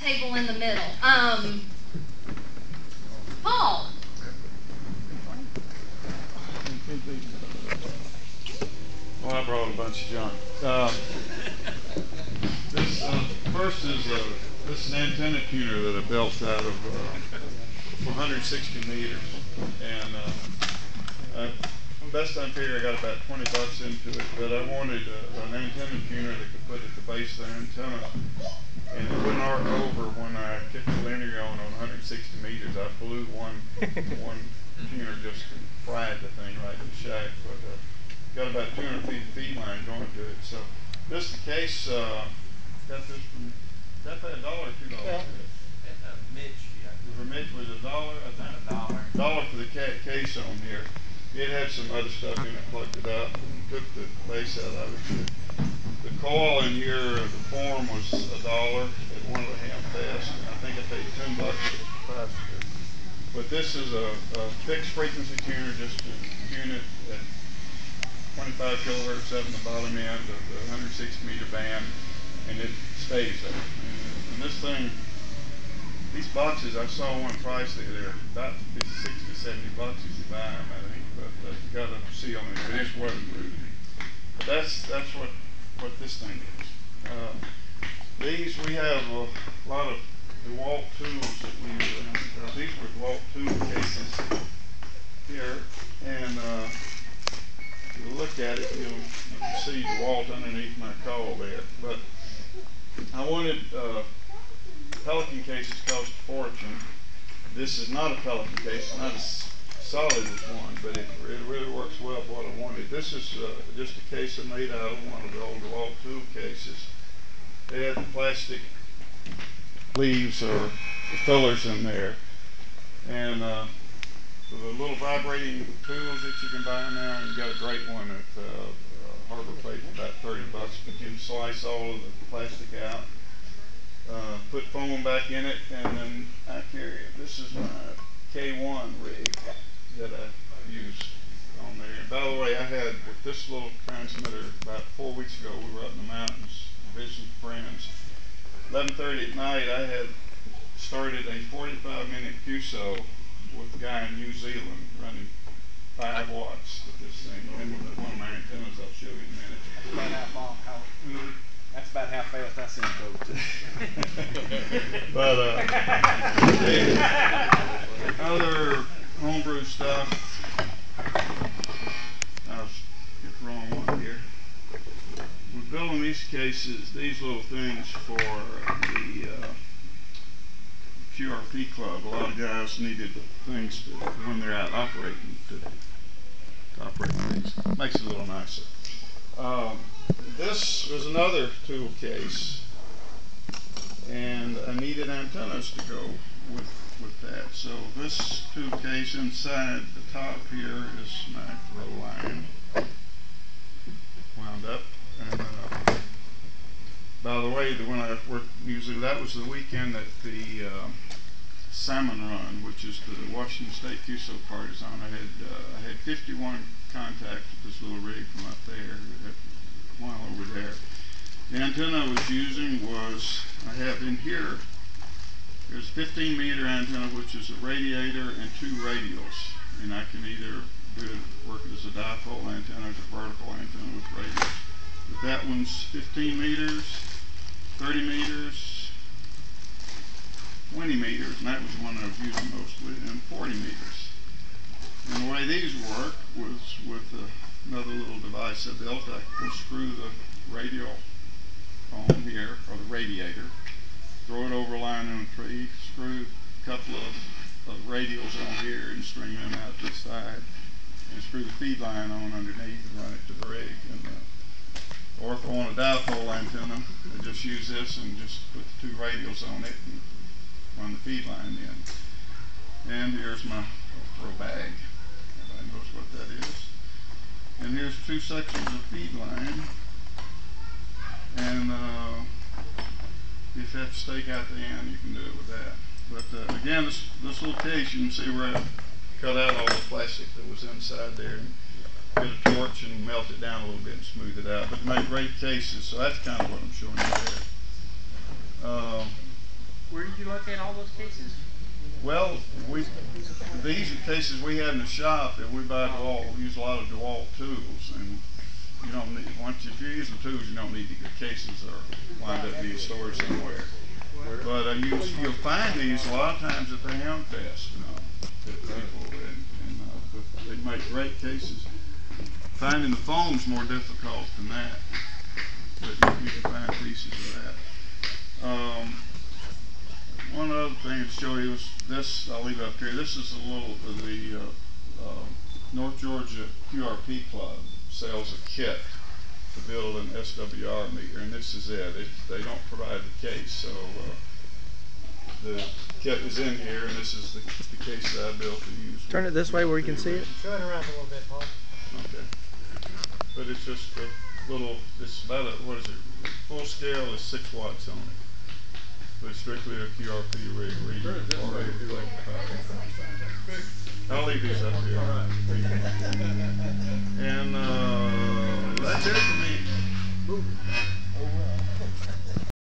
table in the middle. Paul. Well, I brought a bunch of junk. This first is this is an antenna tuner that I built out of 160 meters, and best I figure I got about $20 into it. But I wanted an antenna tuner that could put at the base of the antenna, and it wouldn't arc over when I kicked the linear on 160 meters. I blew one tuner just fried the thing right in the shack, but got about 200 feet of feed line going to it. So this is the case. Got this from, that paid $1 or $2 for it? Mitch, yeah. For Mitch was $1, I think. $1 for the case on here. It had some other stuff in it, plugged it up, and took the base out of it. The coil in here, the form was $1 at 1 1/2 fest, and I think I paid $10 for the capacitor. But this is a fixed frequency tuner, just to tune it at 25 kilohertz up in the bottom end of the 160 meter band, and it stays there. And this thing, these boxes, I saw one price they're about 60, 70 bucks if you buy them, I think, but you got to see on it. It is weatherproof. But that's what this thing is. These, we have a lot of DeWalt tools that we use. These were DeWalt tool cases here, and if you look at it, you can see DeWalt underneath my cowl there. But I wanted Pelican cases cost a fortune. This is not a Pelican case, not as solid as one, but it really works well for what I wanted. This is just a case I made out of one of the old DeWalt tool cases. They had the plastic leaves or fillers in there, and for the little vibrating tools that you can buy now, you got a great one at Harbor Freight for about 30 bucks. But you can slice all of the plastic out, put foam back in it, and then I carry it. This is my K1 rig that I use on there. And by the way, I had with this little transmitter about 4 weeks ago. We were up in the mountains visiting friends. 11:30 at night, I had started a 45-minute QSO with a guy in New Zealand running 5 watts with this thing. And with one of my antennas, I'll show you in a minute. That's about how long, that's about how fast I send code to. But other homebrew stuff. I'll get the wrong one here. We're building these cases, these little things for the QRP club. A lot of guys needed things to, when they're out operating to operate things. Makes it a little nicer. This was another tool case, and I needed antennas to go with that. So this tool case, inside the top here is my throw line wound up. And by the way, when I worked usually, that was the weekend that the Salmon Run, which is the Washington State QSO parties on. I had 51 contacts with this little rig from up there, one over there. The antenna I was using was, I have in here, there's a 15-meter antenna, which is a radiator and 2 radials, and I can either work it as a dipole antenna or as a vertical antenna with radials. But that one's 15 meters, 30 meters, 20 meters, and that was the one I was using mostly, and 40 meters. And the way these work was with another little device I built. I can screw the radial on here, or the radiator, throw it over a line on a tree, screw a couple of radials on here and string them out to the side, and screw the feed line on underneath and run it to the rig. And or if I want a dipole antenna, I just use this and just put the 2 radials on it and run the feed line in. And here's my throw bag. Everybody knows what that is. And here's 2 sections of feed line. And if you have to stake out the end, you can do it with that. But again, this little case, you can see where I cut out all the plastic that was inside there, and get a torch and melt it down a little bit and smooth it out. But they make great cases, so that's kind of what I'm showing you there. Where did you locate all those cases? Well, these are cases we had in the shop that we buy DeWalt. We use a lot of DeWalt tools, and you don't need, if you're using tools, you don't need to get cases or wind up being stored somewhere. But you'll find these a lot of times at the ham fest, that people, and they make great cases. Finding the foam's more difficult than that, but you can find pieces of that. One other thing to show you is this. I'll leave it up here. This is a little the North Georgia QRP Club sells a kit to build an SWR meter, and this is it. They don't provide the case, so the kit is in here, and this is the case that I built to use. Turn it this way where you can see it. Show it around a little bit, Paul. Okay. But it's just a little, it's about what is it? Full scale is 6 watts on it. But it's strictly a QRP rig reading. I'll leave these up here. And that's it for me.